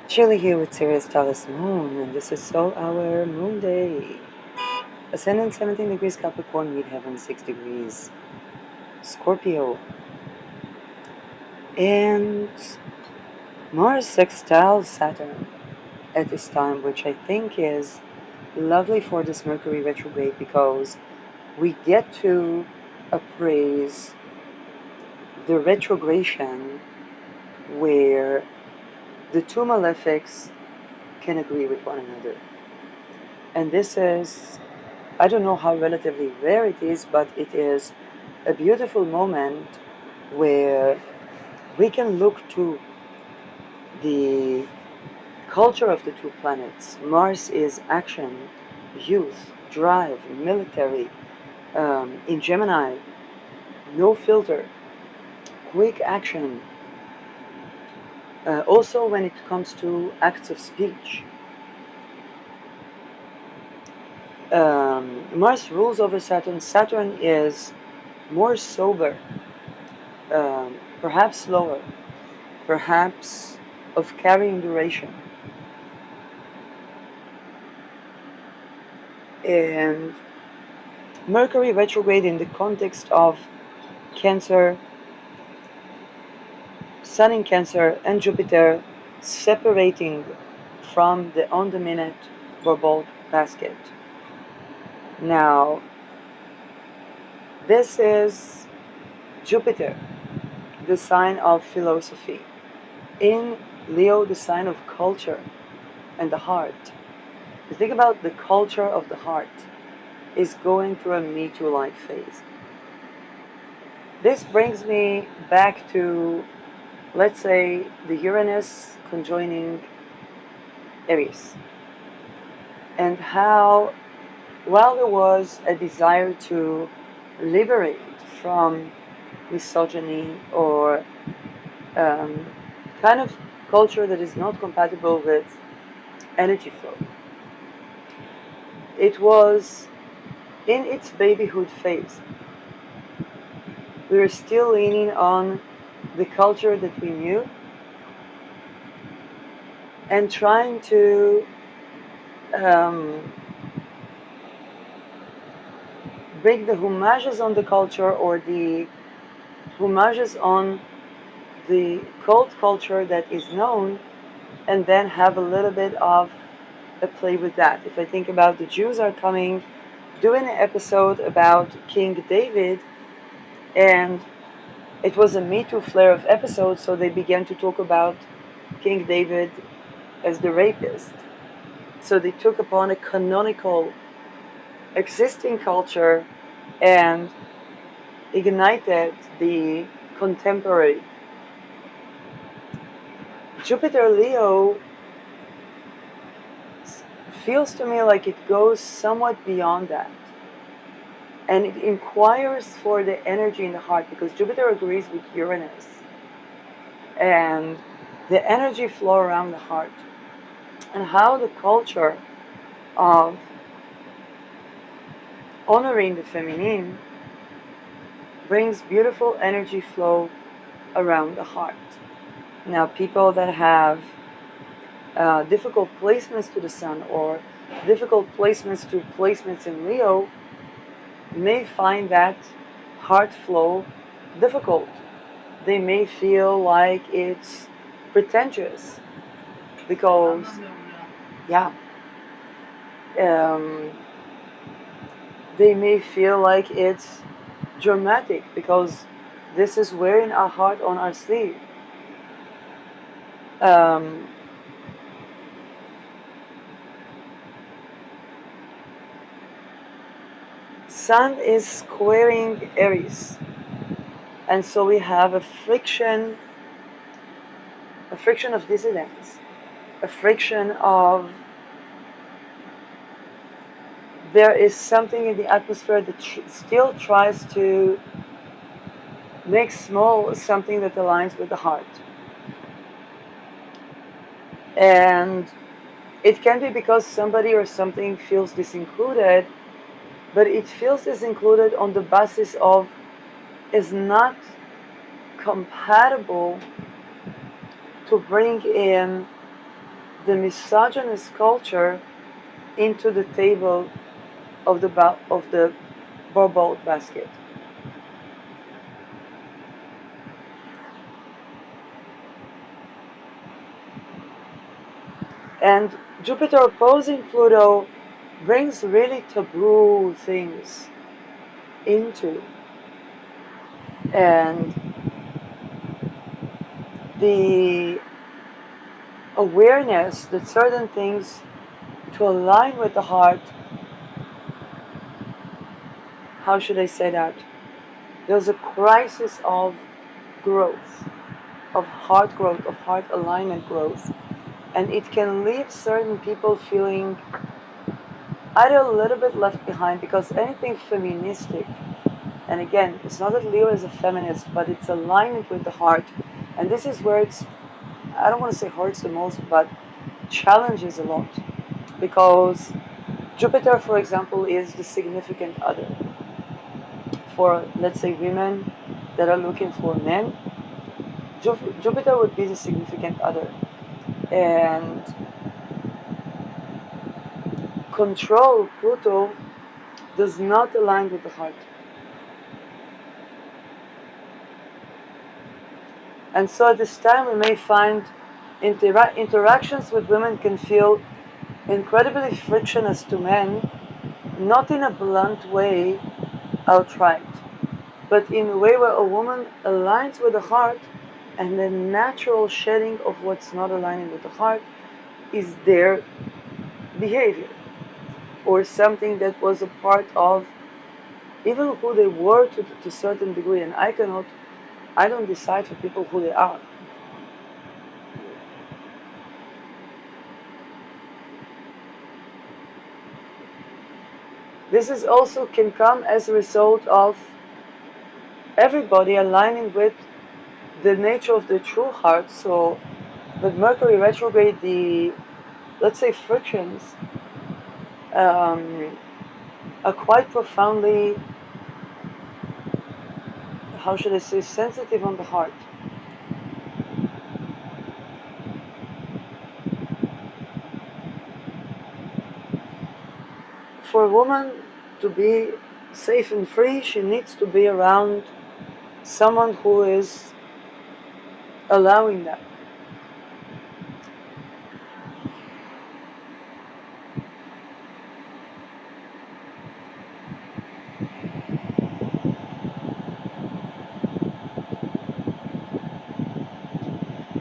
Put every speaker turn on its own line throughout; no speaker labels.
Chilly here with Sirius Taurus Moon, and this is Soul Hour Moon Day. Ascendant 17 degrees Capricorn, midheaven 6 degrees Scorpio. And Mars sextile Saturn at this time, which I think is lovely for this Mercury retrograde because we get to appraise the retrogression where the two malefics can agree with one another. And this is, I don't know how relatively rare it is, but it is a beautiful moment where we can look to the culture of the two planets. Mars is action, youth, drive, military. In Gemini, no filter, quick action. Also, when it comes to acts of speech, Mars rules over Saturn. Saturn is more sober, perhaps slower, perhaps of carrying duration. And Mercury retrograde in the context of Cancer, Sun in Cancer, and Jupiter separating from the on the minute barbault basket. Now, this is Jupiter, the sign of philosophy. In Leo, the sign of culture and the heart. You think about the culture of the heart is going through a Me Too like phase. This brings me back to, let's say, the Uranus conjoining Aries, and how, while there was a desire to liberate from misogyny or um, kind of culture that is not compatible with energy flow, it was in its babyhood phase. We were still leaning on the culture that we knew and trying to um, bring the homages on the culture or the homages on the cult culture that is known, and then have a little bit of a play with that. If I think about the Jews are coming, doing an episode about King David, and it was a Me Too flare of episodes, so they began to talk about King David as the rapist. So they took upon a canonical existing culture and ignited the contemporary. Jupiter Leo feels to me like it goes somewhat beyond that. And it inquires for the energy in the heart because Jupiter agrees with Uranus and the energy flow around the heart and how the culture of honoring the feminine brings beautiful energy flow around the heart. Now, people that have difficult placements to the sun or difficult placements to placements in Leo may find that heart flow difficult. They may feel like it's pretentious because, yeah, um, they may feel like it's dramatic because this is wearing our heart on our sleeve. Um, Sun is squaring Aries, and so we have a friction of dissidence, a friction of there is something in the atmosphere that still tries to make small something that aligns with the heart. And it can be because somebody or something feels disincluded, but it feels disincluded on the basis of is not compatible to bring in the misogynist culture into the table of the barbault basket. And Jupiter opposing Pluto brings really taboo things into, and the awareness that certain things to align with the heart, how should I say that? There's a crisis of growth, of heart alignment growth, and it can leave certain people feeling either a little bit left behind because anything feministic, and again, it's not that Leo is a feminist, but it's alignment with the heart, and this is where it's, I don't want to say hurts the most, but challenges a lot because Jupiter, for example, is the significant other for, let's say, women that are looking for men. Jupiter would be the significant other, and control Pluto does not align with the heart. And so at this time we may find interactions with women can feel incredibly frictionless to men, not in a blunt way outright, but in a way where a woman aligns with the heart and the natural shedding of what's not aligning with the heart is their behavior or something that was a part of even who they were to a certain degree. And I don't decide for people who they are. This is also can come as a result of everybody aligning with the nature of the true heart. So with Mercury retrograde, the, let's say, frictions um, are quite profoundly, how should I say, sensitive on the heart. For a woman to be safe and free, she needs to be around someone who is allowing that.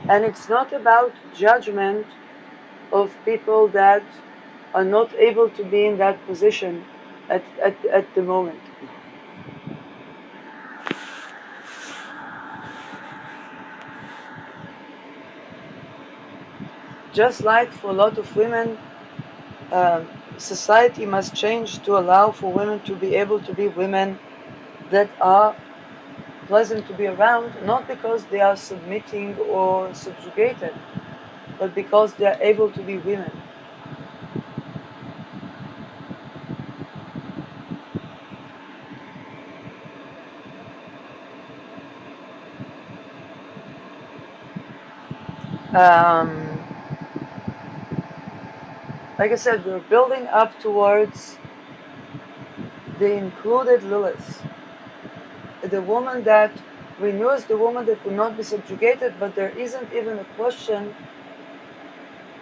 And it's not about judgment of people that are not able to be in that position at the moment. Just like for a lot of women, uh, society must change to allow for women to be able to be women that are pleasant to be around, not because they are submitting or subjugated, but because they are able to be women. Um, like I said, we're building up towards the included Lilith, the woman that renews, the woman that will not be subjugated, but there isn't even a question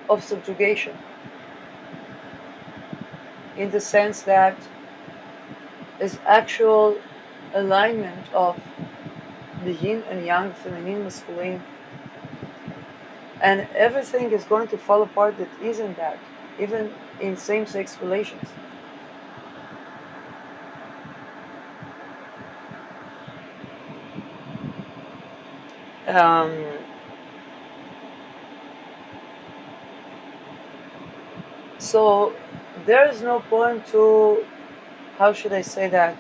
of subjugation in the sense that is actual alignment of the yin and yang, feminine, masculine, and everything is going to fall apart that isn't that, even in same-sex relations. Um, so there is no point to, how should I say that,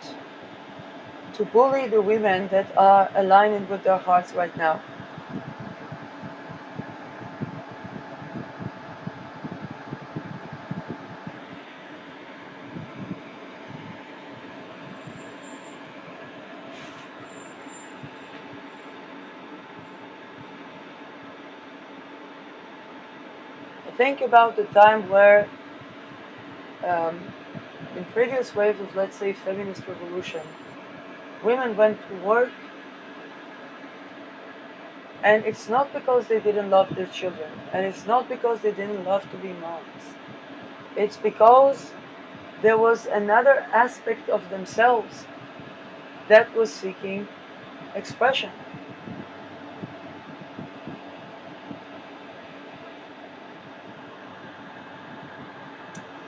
to bully the women that are aligning with their hearts right now. think about the time where, um, in previous waves of, let's say, feminist revolution, women went to work, and it's not because they didn't love their children, and it's not because they didn't love to be moms. It's because there was another aspect of themselves that was seeking expression.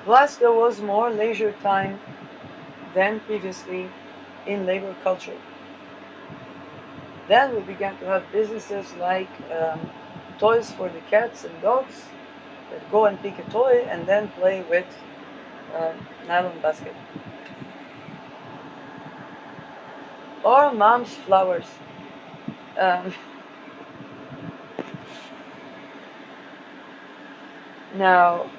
Plus, there was more leisure time than previously in labor culture. Then we began to have businesses like toys for the cats and dogs that go and pick a toy and then play with nylon basket. Or mom's flowers. Um, now,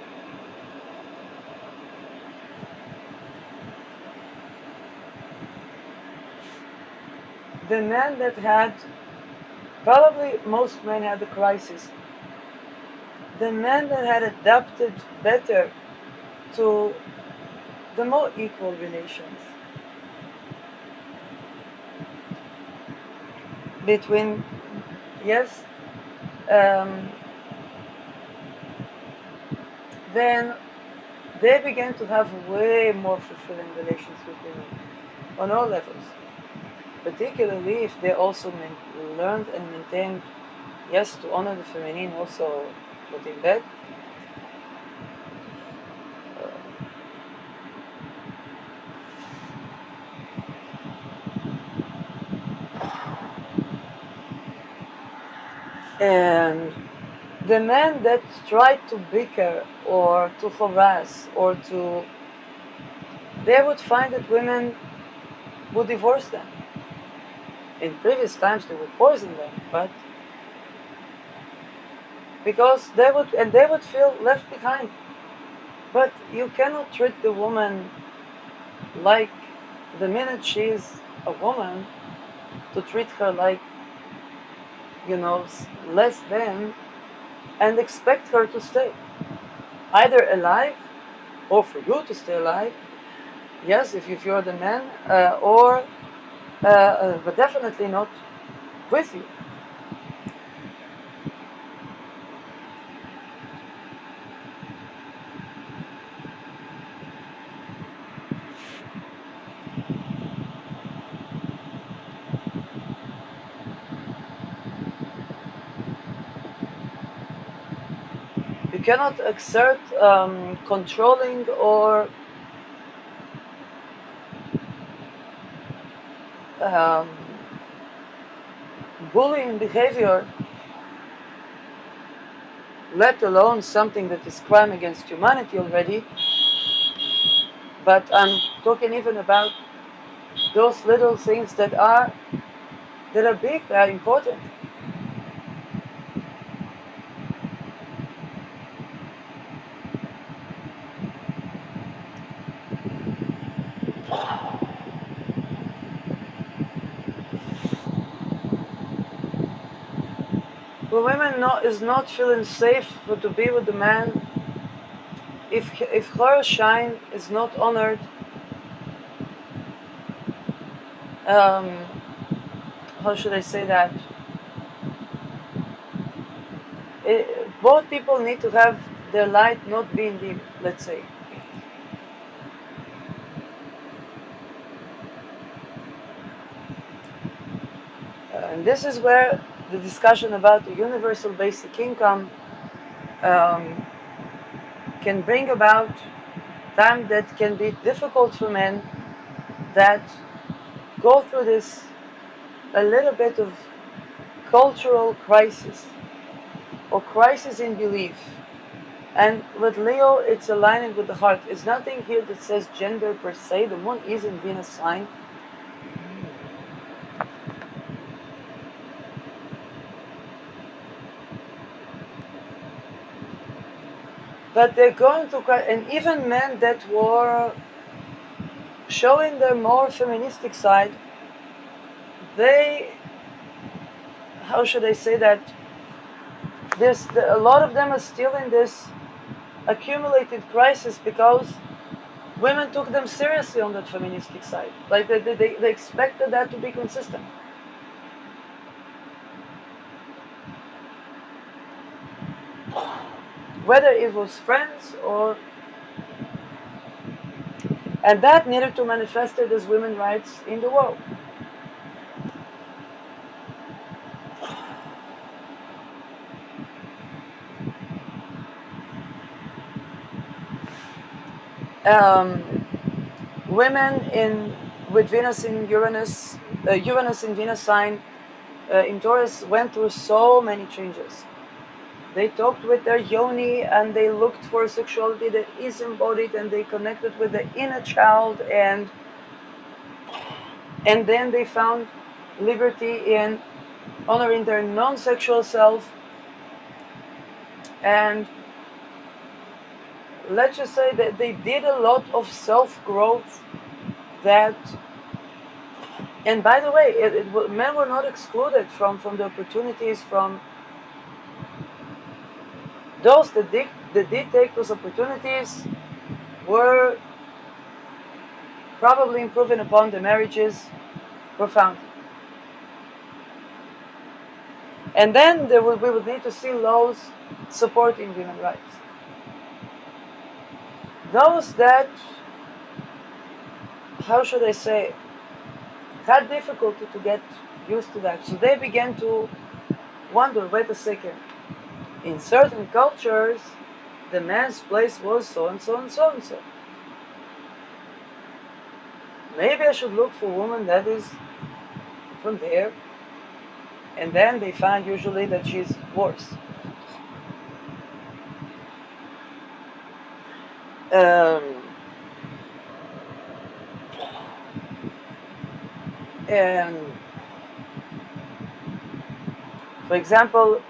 the men that had, probably most men had a crisis. The men that had adapted better to the more equal relations between, yes, um, then they began to have way more fulfilling relations with women on all levels, particularly if they also learned and maintained, yes, to honor the feminine also within bed. And the men that tried to bicker or to harass or to, they would find that women would divorce them. In previous times they would poison them, but because they would feel left behind. But you cannot treat the woman like, the minute she's a woman, to treat her like, less than, and expect her to stay either alive, or for you to stay alive, yes, if you're the man, or but definitely not with you. You cannot exert controlling or um, bullying behavior, let alone something that is crime against humanity already. But I'm talking even about those little things that are big, that are important. When women is not feeling safe to be with the man, if her shine is not honored, um, how should I say that? Both people need to have their light not being dim, let's say. And this is where the discussion about the universal basic income um, can bring about time that can be difficult for men that go through this a little bit of cultural crisis or crisis in belief. And with Leo, it's aligning with the heart. It's nothing here that says gender per se. The moon is in Venus sign. But they're going to, and even men that were showing their more feministic side, they, how should I say that? A lot of them are still in this accumulated crisis because women took them seriously on that feministic side. Like they expected that to be consistent. Whether it was friends or, and that needed to manifest it as women's rights in the world. Um, Women in with Venus in Uranus, Uranus in Venus sign in Taurus went through so many changes. They talked with their yoni and they looked for a sexuality that is embodied and they connected with the inner child and then they found liberty in honoring their non-sexual self. And let's just say that they did a lot of self-growth that, and by the way, men were not excluded from the opportunities from those that did take those opportunities were probably improving upon the marriages profoundly. And then we would need to see laws supporting human rights. Those that, how should I say, had difficulty to get used to that. So they began to wonder, wait a second, in certain cultures, the man's place was so and so and so and so. Maybe I should look for a woman that is from there. And then they find usually that she's worse. Um, and for example,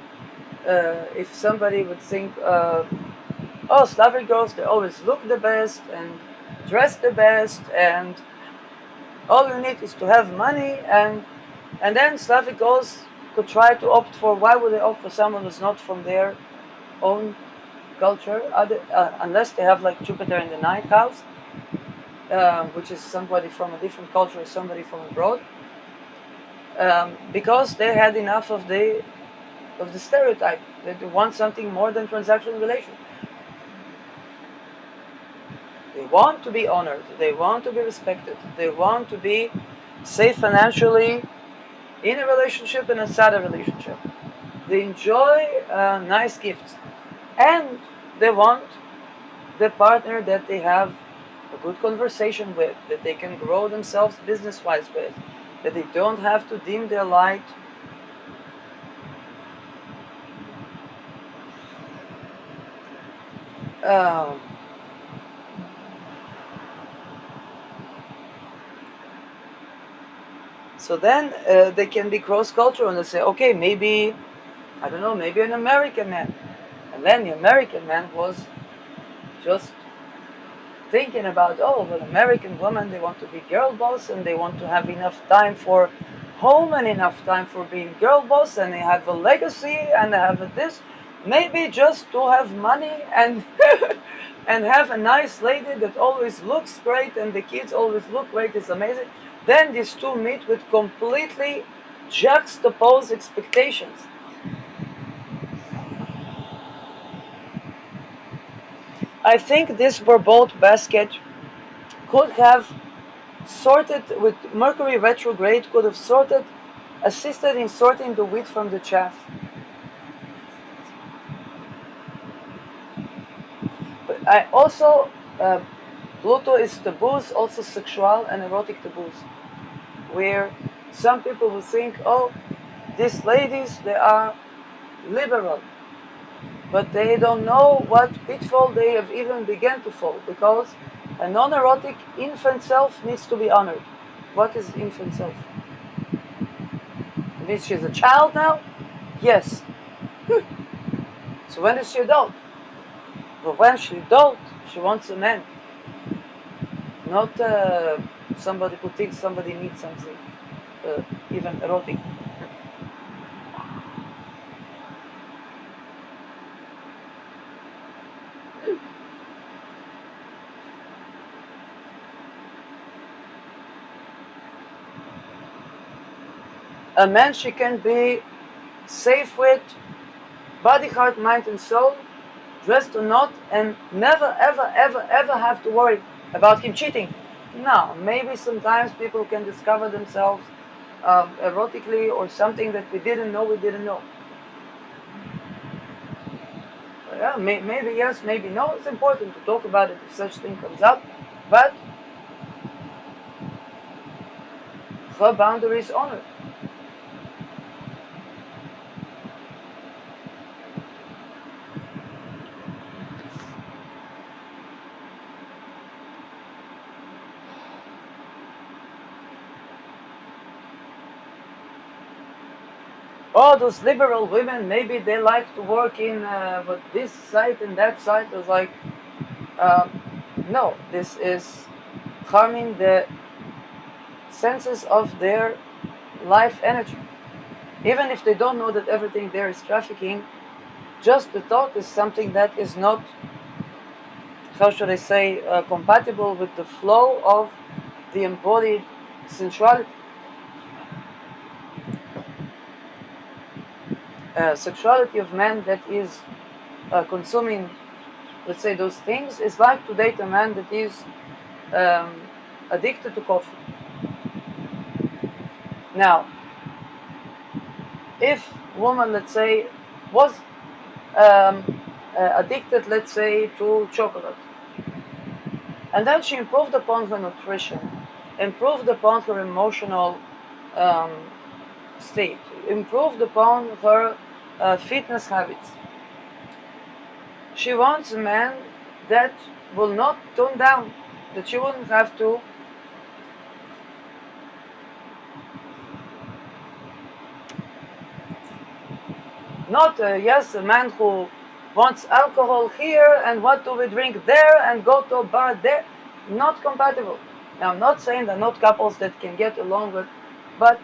if somebody would think, oh, Slavic girls, they always look the best and dress the best, and all you need is to have money, and then Slavic girls could try to opt for, why would they opt for someone who's not from their own culture, unless they have like Jupiter in the ninth house, which is somebody from a different culture or somebody from abroad, because they had enough of the stereotype that they want something more than transactional relation. They want to be honored. They want to be respected. They want to be safe financially in a relationship and outside a relationship. They enjoy nice gifts, and they want the partner that they have a good conversation with, that they can grow themselves business-wise with, that they don't have to dim their light. Um, so then they can be cross-cultural and they say, okay, maybe, I don't know, maybe an American man. And then the American man was just thinking about, oh, well, American women, they want to be girl boss and they want to have enough time for home and enough time for being girl boss, and they have a legacy and they have this. Maybe just to have money and and have a nice lady that always looks great and the kids always look great is amazing. Then these two meet with completely juxtaposed expectations. I think this barbault basket could have sorted with Mercury retrograde, could have assisted in sorting the wheat from the chaff. But I also, Pluto is taboos, also sexual and erotic taboos, where some people will think, oh, these ladies, they are liberal, but they don't know what pitfall they have even begun to fall, because a non-erotic infant self needs to be honored. What is infant self? It means she's a child now? Yes. So when is she adult? But when she's adult, she wants a man, not somebody who thinks somebody needs something, even erotic. A man she can be safe with, body, heart, mind, and soul, dressed or not, and never, ever, ever, ever have to worry about him cheating. No, maybe sometimes people can discover themselves erotically or something that we didn't know. Yeah, maybe yes, maybe no. It's important to talk about it if such thing comes up, but her boundaries honored. Oh, those liberal women, maybe they like to work in but this site and that site. I was like, uh, no, this is harming the senses of their life energy. Even if they don't know that everything there is trafficking, just the thought is something that is not, how should I say, compatible with the flow of the embodied sensuality. Sexuality of man that is consuming, let's say, those things is like to date a man that is um, addicted to coffee. Now, if woman, let's say, was um, addicted, let's say, to chocolate, and then she improved upon her nutrition, improved upon her emotional um, state, improved upon her fitness habits. She wants a man that will not tone down, that she wouldn't have to. Not, yes, a man who wants alcohol here and what do we drink there and go to a bar there. Not compatible. Now, I'm not saying they're not couples that can get along with, but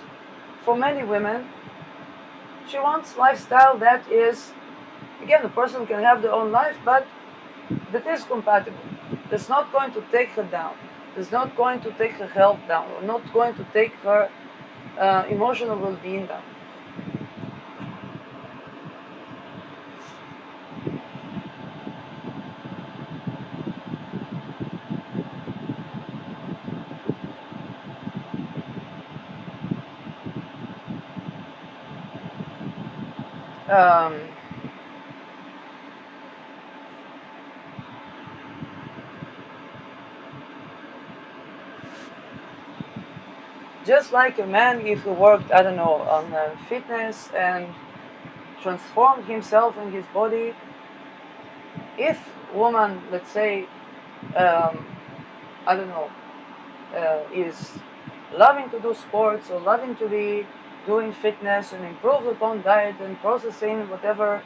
for many women, she wants lifestyle that is, again, a person can have their own life, but that is compatible. That's not going to take her down. That's not going to take her health down, or not going to take her emotional well-being down. Um, just like a man, if he worked, I don't know, on fitness and transformed himself and his body, if woman, let's say, um, I don't know, is loving to do sports or loving to be doing fitness and improve upon diet and processing whatever,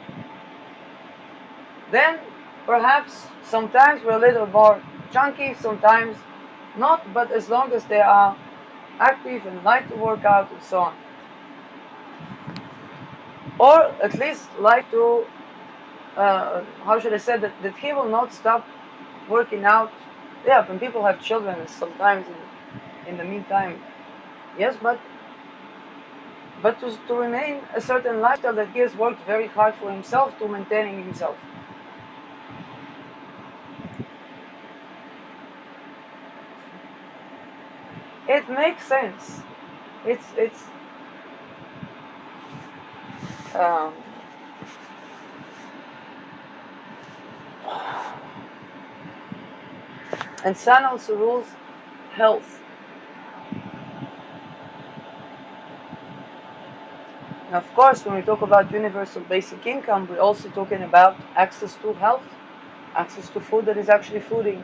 then perhaps sometimes we're a little more chunky, sometimes not, but as long as they are active and like to work out and so on. Or at least like to, how should I say, that he will not stop working out. Yeah, when people have children, sometimes in the meantime, yes, but to remain a certain lifestyle that he has worked very hard for himself to maintaining himself. It makes sense. It's um, and Sun also rules health. Now, of course, when we talk about universal basic income, we're also talking about access to health, access to food that is actually fooding.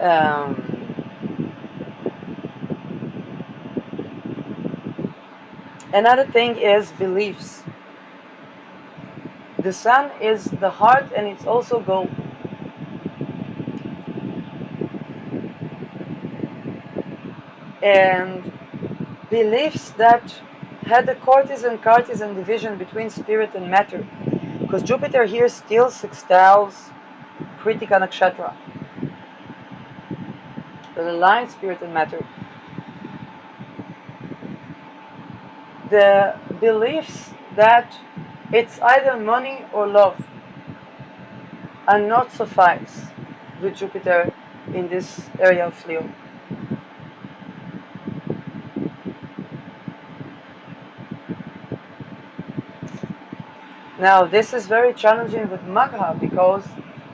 Um, Another thing is beliefs. The sun is the heart and it's also gold. And beliefs that had the Cartesian division between spirit and matter, because Jupiter here still sextiles Kritika Nakshatra, that aligns spirit and matter. The beliefs that it's either money or love and not suffice with Jupiter in this area of Leo. Now, this is very challenging with Magha because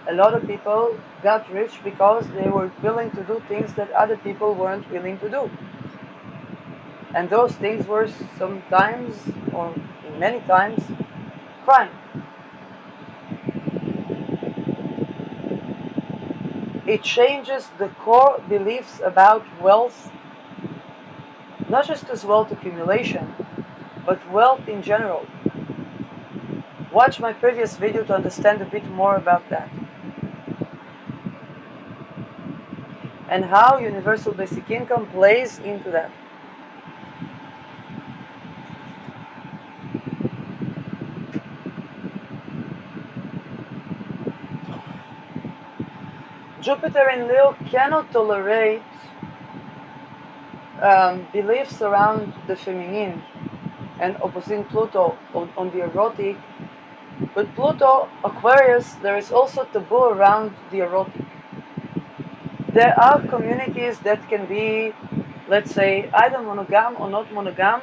a lot of people got rich because they were willing to do things that other people weren't willing to do. And those things were sometimes, or many times, crime. It changes the core beliefs about wealth, not just as wealth accumulation, but wealth in general. Watch my previous video to understand a bit more about that. And how universal basic income plays into that. Jupiter in Leo cannot tolerate beliefs around the feminine and opposing Pluto on the erotic. With Pluto, Aquarius, there is also taboo around the erotic. There are communities that can be, let's say, either monogam or not monogam,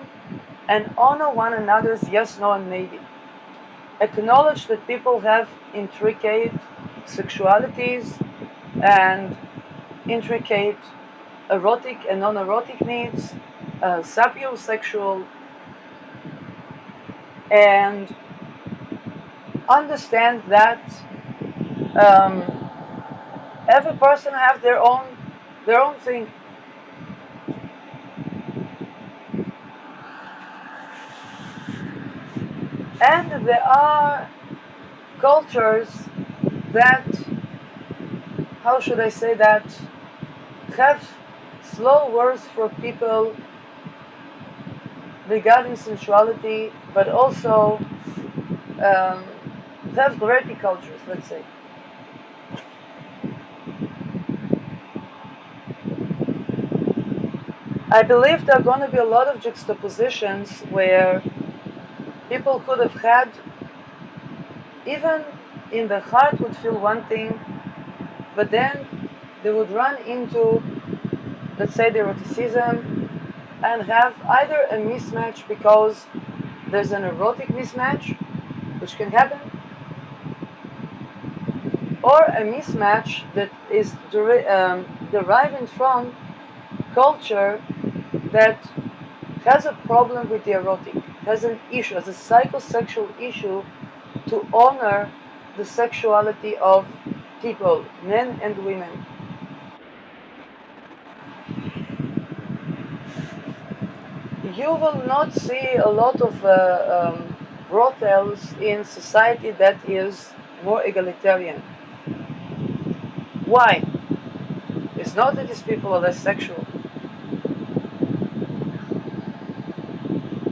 and honor one another's yes, no, and maybe. Acknowledge that people have intricate sexualities and intricate erotic and non-erotic needs, sapiosexual, and understand that um, every person has their own thing. And there are cultures that, how should I say that, have slow words for people regarding sensuality, but also have great cultures, let's say. I believe there are going to be a lot of juxtapositions where people could have had, even in the heart would feel one thing, but then they would run into, let's say, the eroticism and have either a mismatch because there's an erotic mismatch, which can happen, or a mismatch that is deriving from culture that has a problem with the erotic, has an issue, has a psychosexual issue to honor the sexuality of people, men and women. You will not see a lot of brothels in society that is more egalitarian. Why? It's not that these people are less sexual.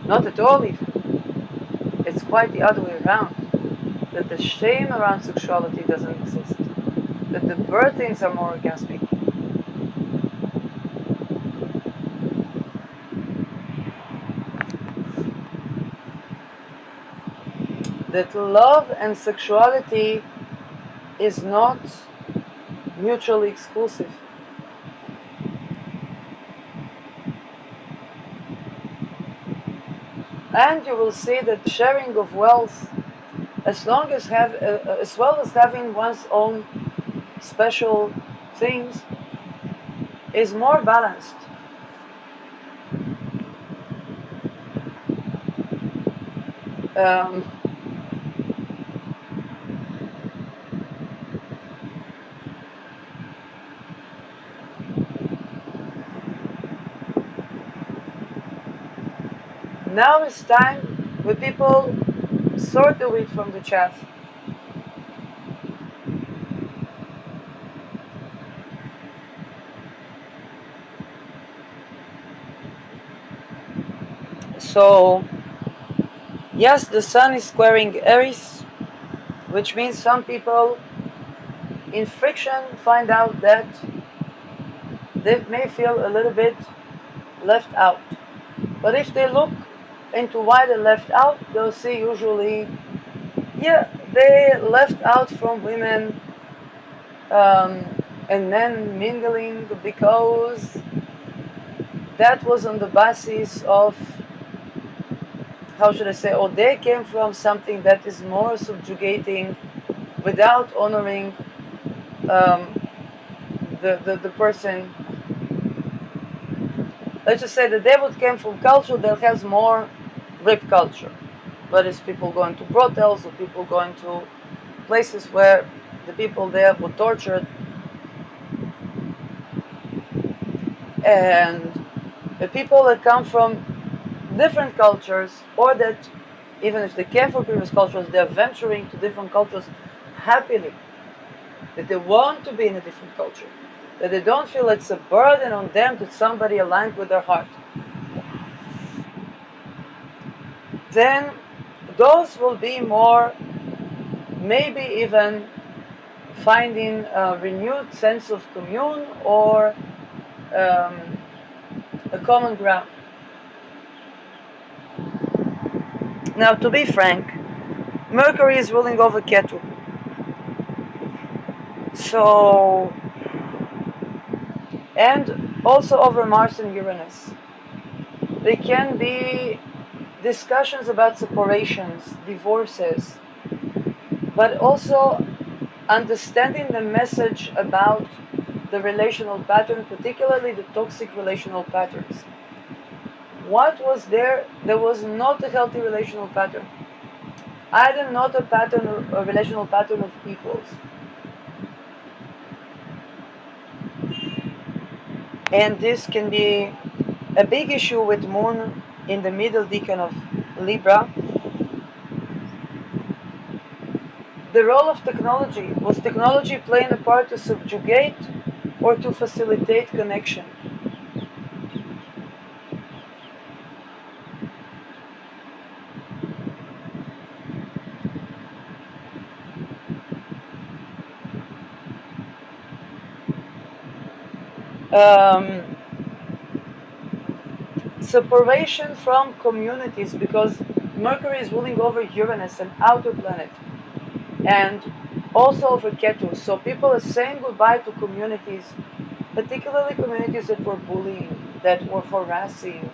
Not at all even. It's quite the other way around. That the shame around sexuality doesn't exist. That the birthings are more orgasmic. That love and sexuality is not mutually exclusive. And you will see that sharing of wealth, as well as having one's own special things, is more balanced. Um, Now it's time when people sort the wheat from the chaff. So Yes, the sun is squaring Aries, which means some people in friction find out that they may feel a little bit left out. But if they look into why they left out, they'll see usually, yeah, they left out from women um, and men mingling because that was on the basis of, how should I say, or they came from something that is more subjugating without honoring um, the person. Let's just say that they would came from culture that has more rape culture. Whether it's people going to brothels or people going to places where the people there were tortured, and the people that come from different cultures, or that even if they came from previous cultures, they're venturing to different cultures happily, that they want to be in a different culture, that they don't feel it's a burden on them to somebody aligned with their heart. Then those will be more, maybe even finding a renewed sense of commune or um, a common ground. Now, to be frank, Mercury is ruling over Ketu. So, and also over Mars and Uranus. There can be discussions about separations, divorces, but also understanding the message about the relational pattern, particularly the toxic relational patterns. What was there? There was not a healthy relational pattern. Either not a pattern, a relational pattern of equals. And this can be a big issue with Moon in the middle decan of Libra. The role of technology, was technology playing a part to subjugate or to facilitate connection? Um, Separation from communities, because Mercury is ruling over Uranus, an outer planet, and also over Ketu. So people are saying goodbye to communities, particularly communities that were bullying, that were harassing.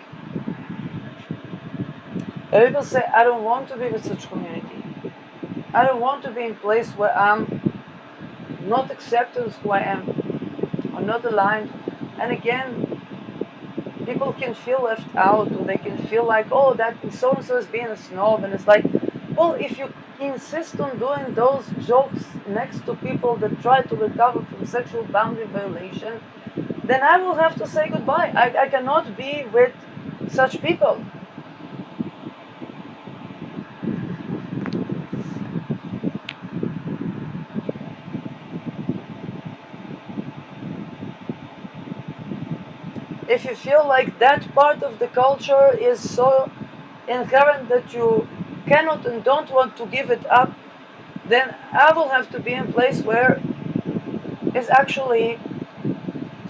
And people say, I don't want to be with such community. I don't want to be in a place where I'm not accepted as who I am, or not aligned. And again, people can feel left out, or they can feel like, oh, that so and so is being a snob, and it's like, well, if you insist on doing those jokes next to people that try to recover from sexual boundary violation, then I will have to say goodbye. I cannot be with such people. If you feel like that part of the culture is so inherent that you cannot and don't want to give it up, then I will have to be in a place where it actually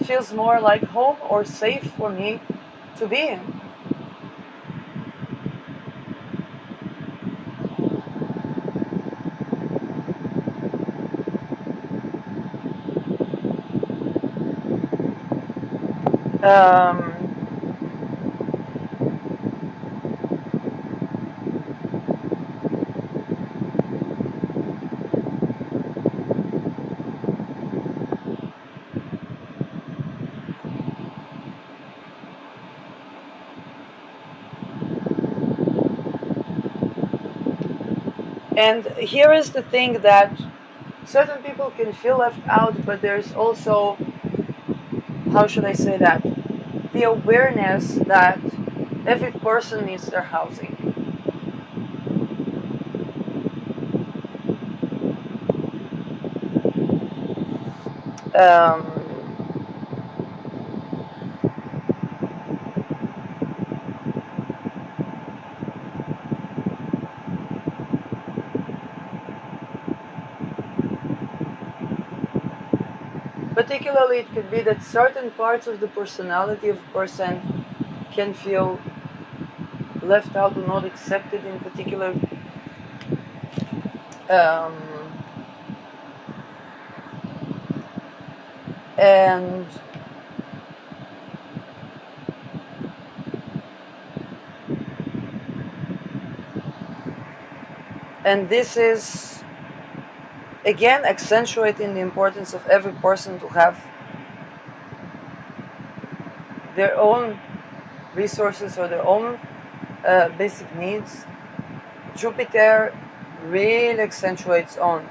feels more like home or safe for me to be in. Um, and here is the thing that certain people can feel left out, but there's also, how should I say that? The awareness that every person needs their housing. Um, particularly, it could be that certain parts of the personality of a person can feel left out or not accepted in particular um, and this is again accentuating the importance of every person to have their own resources or their own basic needs. Jupiter really accentuates on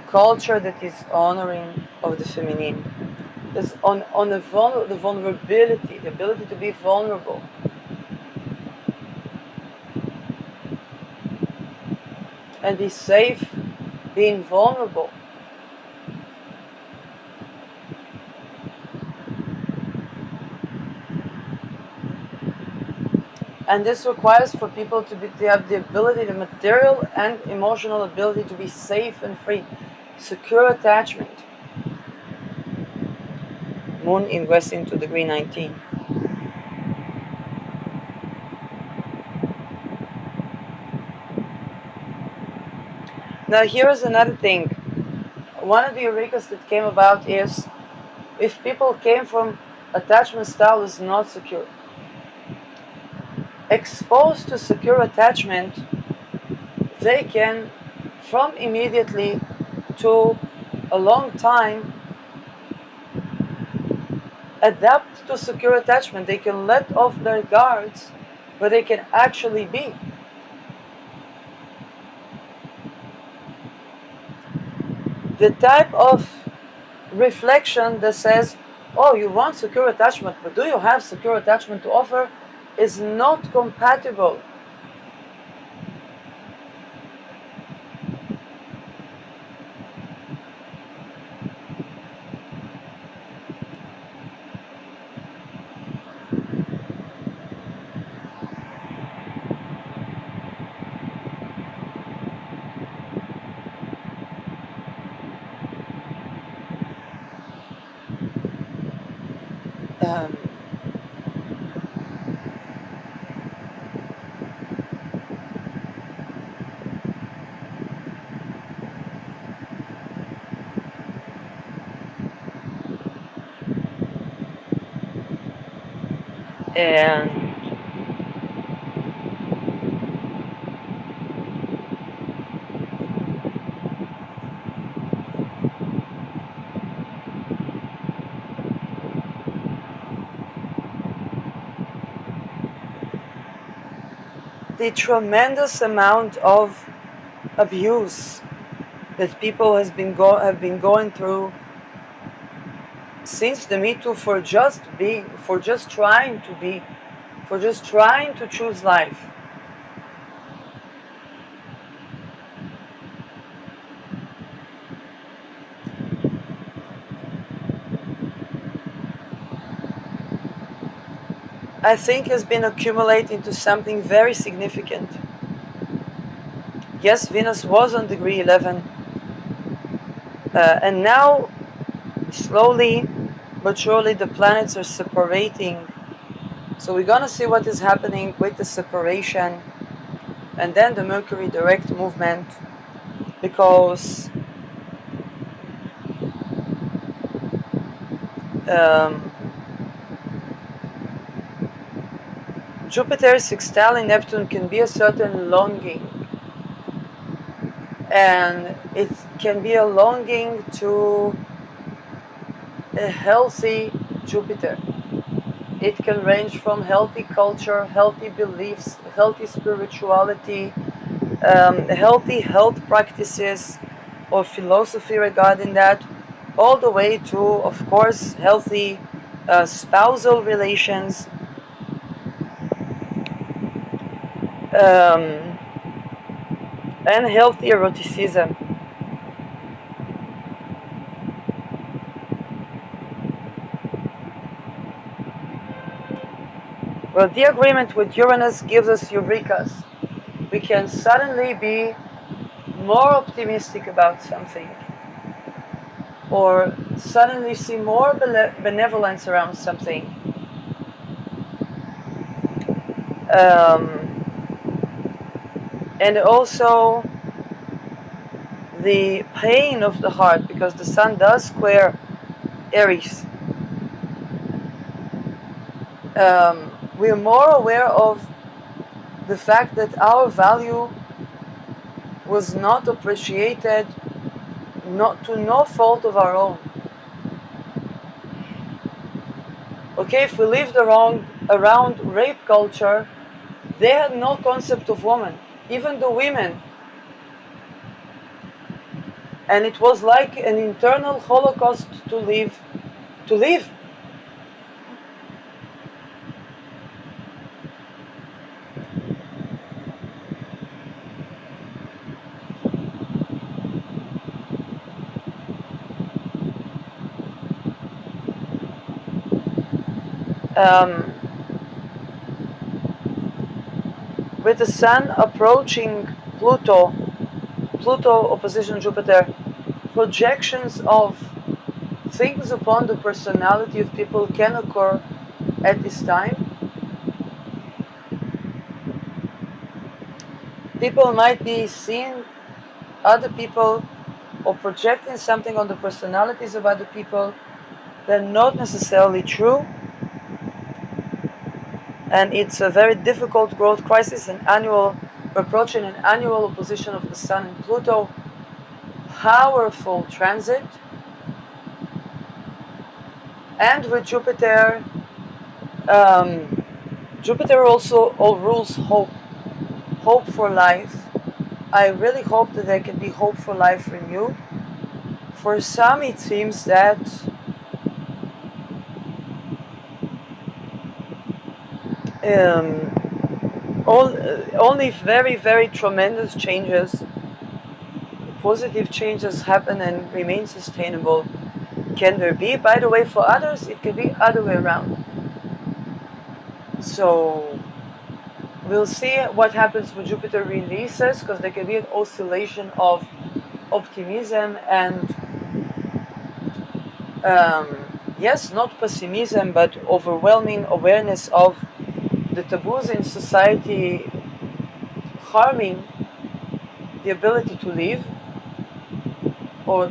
culture that is honoring of the feminine. There's on the vulnerability, the ability to be vulnerable. And be safe being vulnerable. And this requires for people to have the ability, the material and emotional ability to be safe and free. Secure attachment. Moon ingress into degree 19. Now here is another thing. One of the eurekas that came about is if people came from attachment style is not secure. Exposed to secure attachment, they can, from immediately to a long time, adapt to secure attachment. They can let off their guards, but they can actually be. The type of reflection that says, oh, you want secure attachment, but do you have secure attachment to offer, is not compatible. Um, and the tremendous amount of abuse that people have been going through since the Me Too for just being, for just trying to be, for just trying to choose life. I think has been accumulating to something very significant. Yes, Venus was on degree 11, and now slowly but surely the planets are separating. So we're gonna see what is happening with the separation and then the Mercury direct movement, because um, Jupiter sextile Neptune can be a certain longing, and it can be a longing to a healthy Jupiter. It can range from healthy culture, healthy beliefs, healthy spirituality, healthy health practices or philosophy regarding that, all the way to, of course, healthy spousal relations, um, and healthy eroticism. Well, the agreement with Uranus gives us eurekas. We can suddenly be more optimistic about something. or suddenly see more benevolence around something. And also the pain of the heart, because the sun does square Aries. We're more aware of the fact that our value was not appreciated, not to no fault of our own. Okay, if we lived around rape culture, they had no concept of woman, even the women. And it was like an internal holocaust to live. To live. Um, with the sun approaching Pluto, Pluto opposition Jupiter, projections of things upon the personality of people can occur at this time. People might be seeing other people or projecting something on the personalities of other people that are not necessarily true, and it's a very difficult growth crisis. We're approaching an annual opposition of the Sun and Pluto, powerful transit, and with Jupiter. Jupiter also rules hope for life. I really hope that there can be hope for life renewed. For some, it seems that only very, very tremendous changes, positive changes happen and remain sustainable. Can there be? By the way, for others, it can be other way around. So we'll see what happens when Jupiter releases, because there can be an oscillation of optimism and yes, not pessimism, but overwhelming awareness of the taboos in society harming the ability to live, or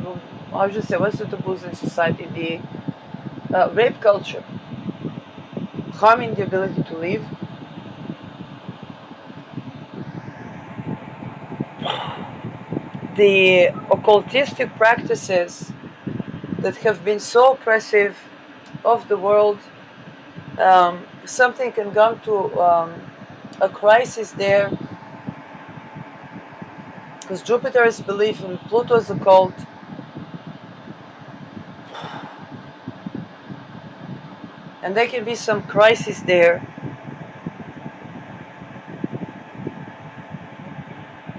I should say, what's the taboos in society? The rape culture harming the ability to live. The occultistic practices that have been so oppressive of the world, something can come to a crisis there, because Jupiter is belief and Pluto is occult. And there can be some crisis there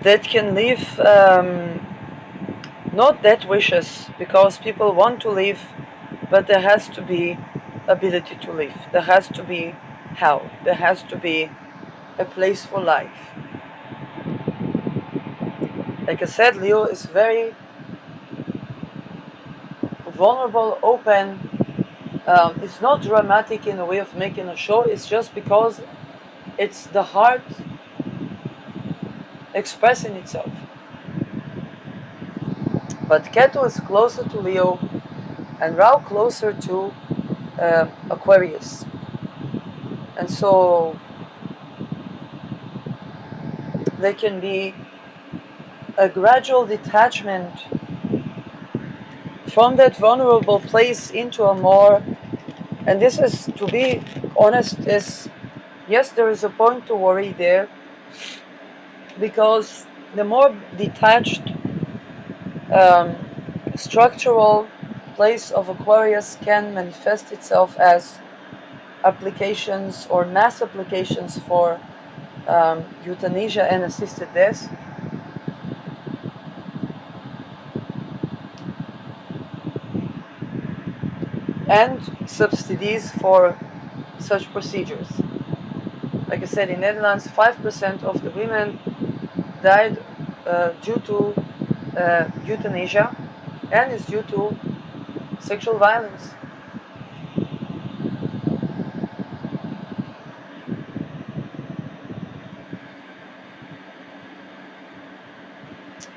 that can leave not that wishes, because people want to live, but there has to be ability to live. There has to be how. There has to be a place for life. Like I said, Leo is very vulnerable, open. It's not dramatic in a way of making a show. It's just because it's the heart expressing itself. But Ketu is closer to Leo and Rahu closer to Aquarius. And so there can be a gradual detachment from that vulnerable place into a more, and this is, to be honest, is, yes, there is a point to worry there, because the more detached structural place of Aquarius can manifest itself as applications or mass applications for euthanasia and assisted death. And subsidies for such procedures. Like I said, in Netherlands, 5% of the women died due to euthanasia, and it's due to sexual violence.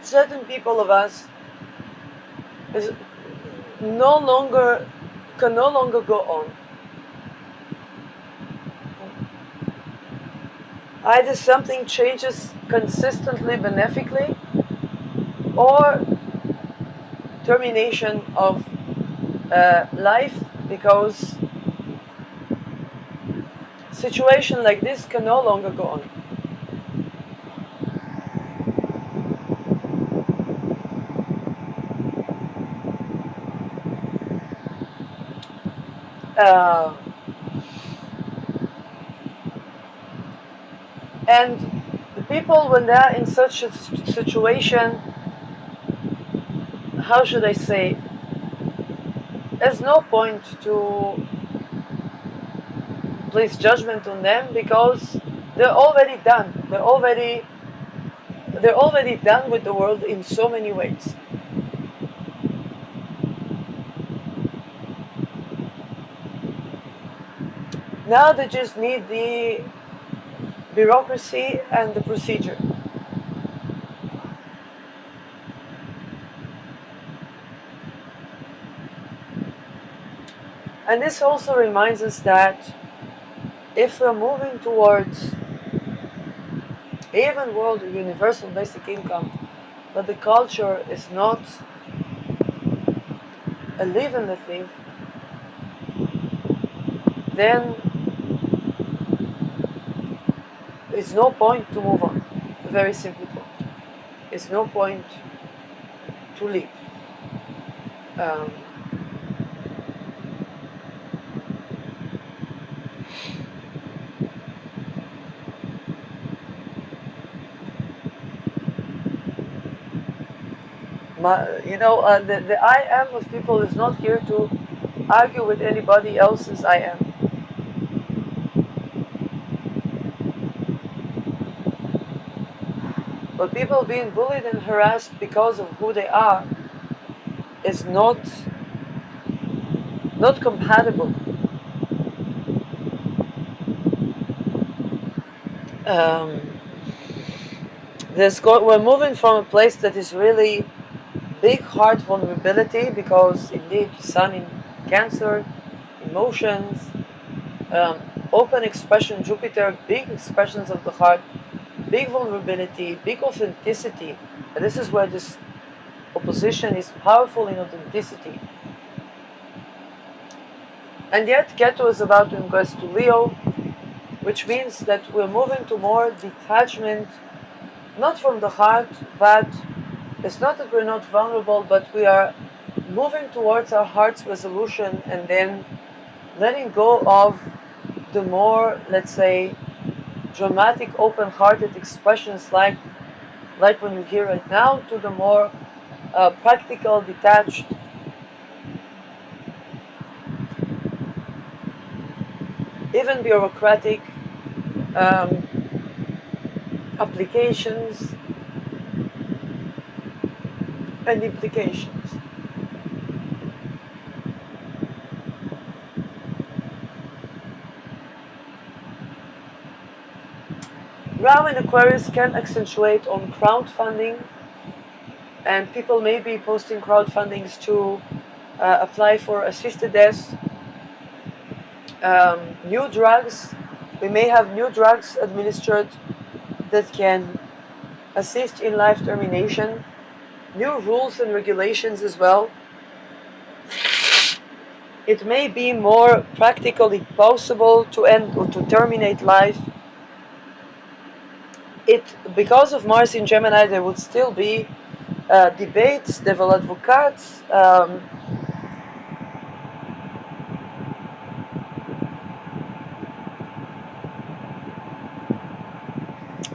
Certain people of us is no longer can no longer go on. Either something changes consistently benefically, or termination of life, because situation like this can no longer go on. Uh, and the people, when they're in such a situation, how should I say, there's no point to place judgment on them, because they're already done. They're already done with the world in so many ways. Now they just need the bureaucracy and the procedure. And this also reminds us that if we're moving towards even world universal basic income, but the culture is not a live and let live, then it's no point to move on. Very simply put, it's no point to live. Um, the I am of people is not here to argue with anybody else's I am. But people being bullied and harassed because of who they are is not compatible. Um, we're moving from a place that is really big heart vulnerability, because indeed Sun in Cancer, emotions, um, open expression, Jupiter, big expressions of the heart, big vulnerability, big authenticity. And this is where this opposition is powerful in authenticity. And yet Ketu is about to ingress to Leo, which means that we're moving to more detachment, not from the heart, but it's not that we're not vulnerable, but we are moving towards our heart's resolution, and then letting go of the more, let's say, dramatic, open-hearted expressions like when you hear right now, to the more practical, detached, even bureaucratic um, applications and implications. Rahu in Aquarius can accentuate on crowdfunding, and people may be posting crowdfundings to apply for assisted death, new drugs. We may have new drugs administered that can assist in life termination, new rules and regulations as well. It may be more practically possible to end or to terminate life. Because of Mars in Gemini, there would still be debates, devil advocates,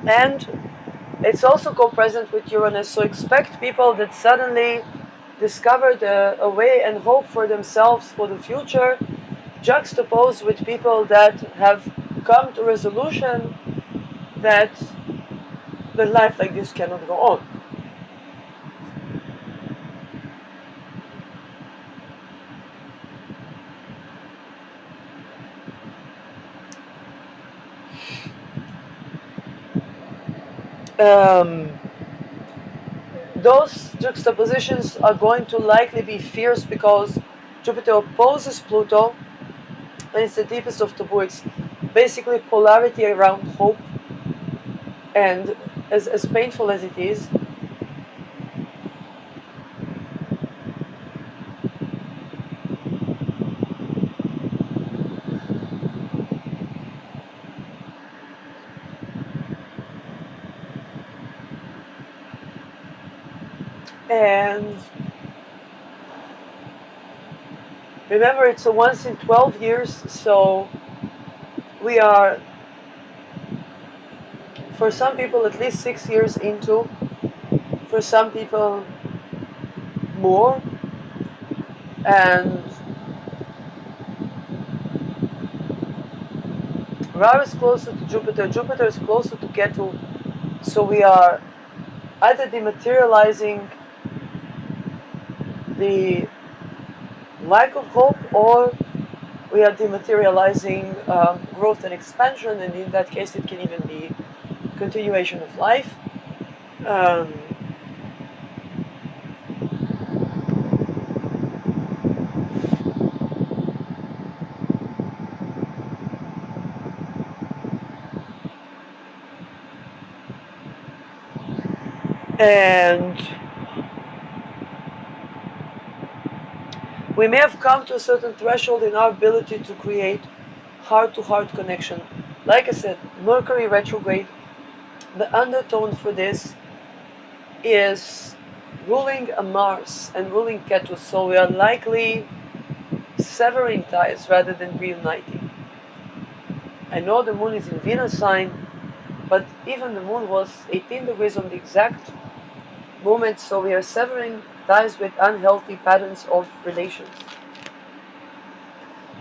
and it's also co-present with Uranus. So expect people that suddenly discovered a way and hope for themselves for the future, juxtaposed with people that have come to resolution that the life like this cannot go on. Um, those juxtapositions are going to likely be fierce because Jupiter opposes Pluto, and it's the deepest of taboo. It's basically polarity around hope, and as painful as it is, and remember it's a once in 12 years, so we are, for some people, at least 6 years into, for some people, more, and Ra is closer to Jupiter, Jupiter is closer to Ketu, so we are either dematerializing the lack of hope, or we are dematerializing growth and expansion, and in that case it can even be continuation of life. Um, and we may have come to a certain threshold in our ability to create heart-to-heart connection. Like I said, Mercury retrograde, the undertone for this is ruling a Mars and ruling Ketu, so we are likely severing ties rather than reuniting. I know the moon is in Venus sign, but even the moon was 18 degrees on the exact moment, so we are severing ties with unhealthy patterns of relations.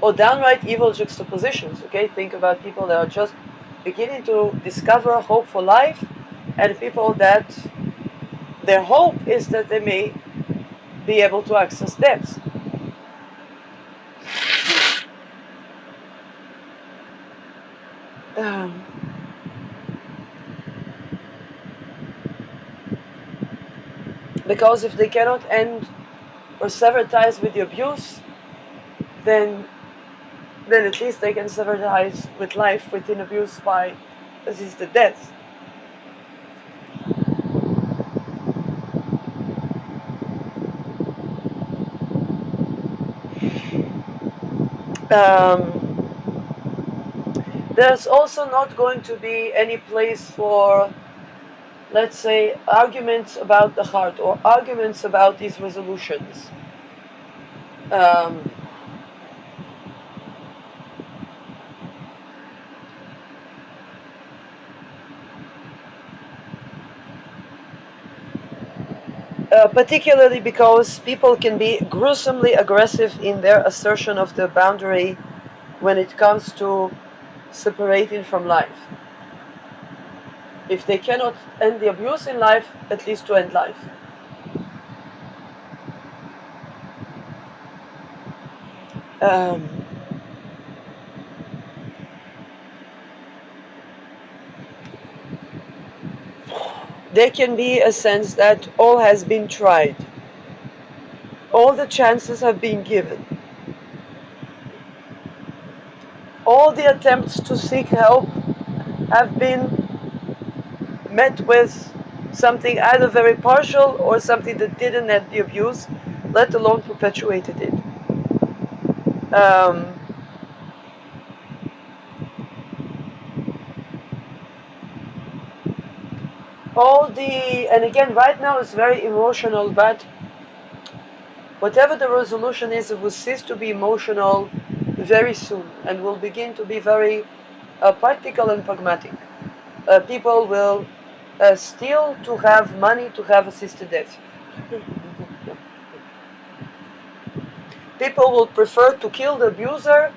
Or downright evil juxtapositions, okay? Think about people that are just beginning to discover hope for life, and people that their hope is that they may be able to access debts. Um, because if they cannot end or sever ties with the abuse, then at least they can sever ties with life within abuse by assisted death. Um, there's also not going to be any place for, let's say, arguments about the heart or arguments about these resolutions. Um, particularly because people can be gruesomely aggressive in their assertion of the boundary when it comes to separating from life. If they cannot end the abuse in life, at least to end life. Um, there can be a sense that all has been tried, all the chances have been given, all the attempts to seek help have been met with something either very partial or something that didn't end the abuse, let alone perpetuated it. Um, and again, right now it's very emotional, but whatever the resolution is, it will cease to be emotional very soon and will begin to be very practical and pragmatic. People will steal to have money to have assisted death. People will prefer to kill the abuser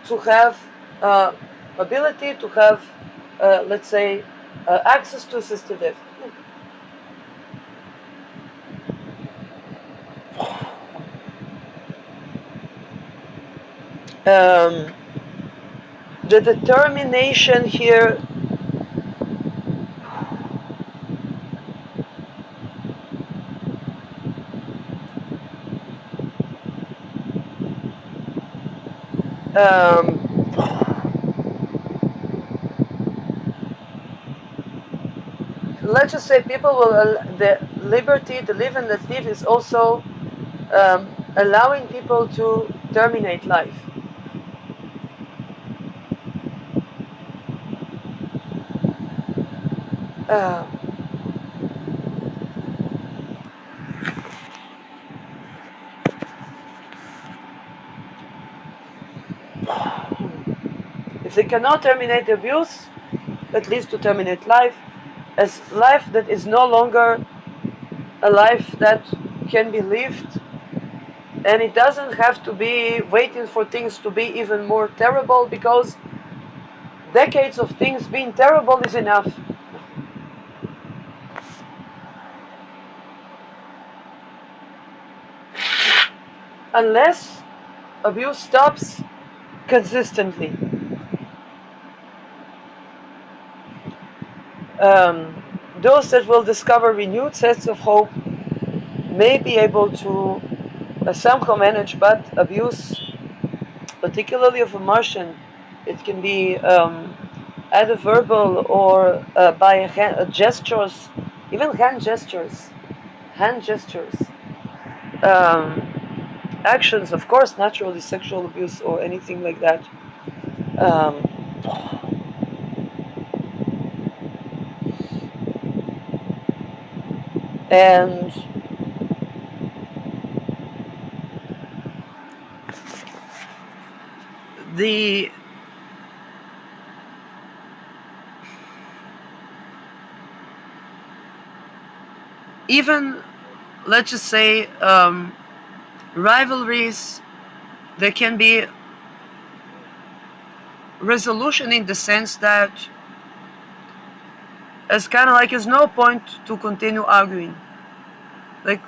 to have uh, ability to have, let's say, access to assisted death. Um, the determination here Um, let's just say people will the liberty to live and let live is also allowing people to terminate life. Uh, if they cannot terminate the abuse, at least to terminate life as life that is no longer a life that can be lived, and it doesn't have to be waiting for things to be even more terrible, because decades of things being terrible is enough. Unless abuse stops consistently. Those that will discover renewed sets of hope may be able to somehow manage, but abuse, particularly of emotion, it can be either verbal or by gestures, even hand gestures, um, actions, of course, naturally sexual abuse or anything like that. Um, and the even, let's just say, rivalries, there can be resolution in the sense that it's kind of like there's no point to continue arguing. Like,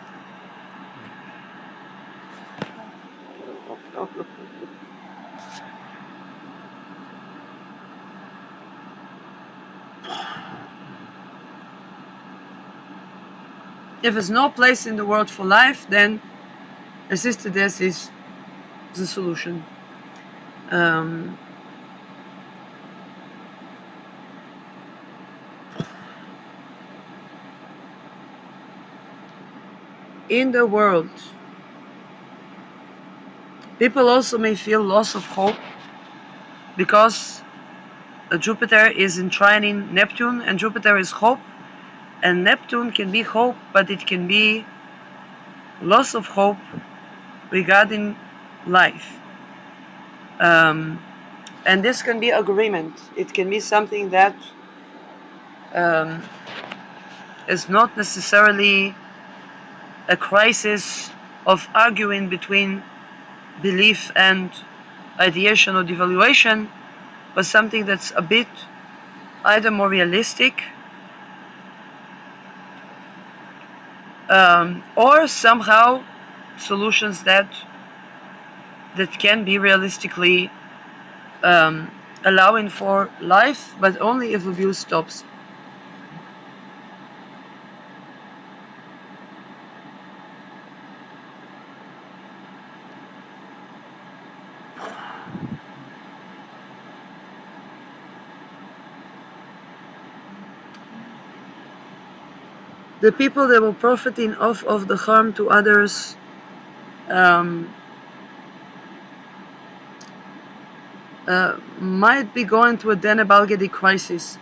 if there's no place in the world for life, then assisted death is the solution. Um, in the world, people also may feel loss of hope because Jupiter is entrining Neptune, and Jupiter is hope, and Neptune can be hope, but it can be loss of hope regarding life. Um, and this can be agreement. It can be something that um, is not necessarily a crisis of arguing between belief and ideation or devaluation, but something that's a bit either more realistic, or somehow solutions that can be realistically um, allowing for life, but only if abuse stops. The people that were profiting off of the harm to others um, might be going through a Denebalgedi crisis,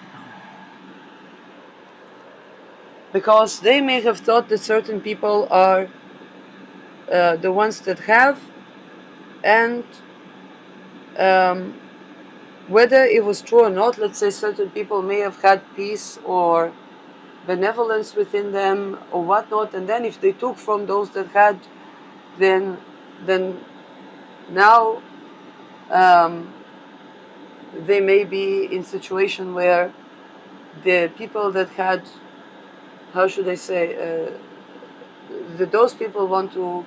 because they may have thought that certain people are the ones that have, and um, whether it was true or not, let's say certain people may have had peace or benevolence within them or whatnot, and then if they took from those that had, then now um, they may be in situation where the people that had, how should I say, those people want to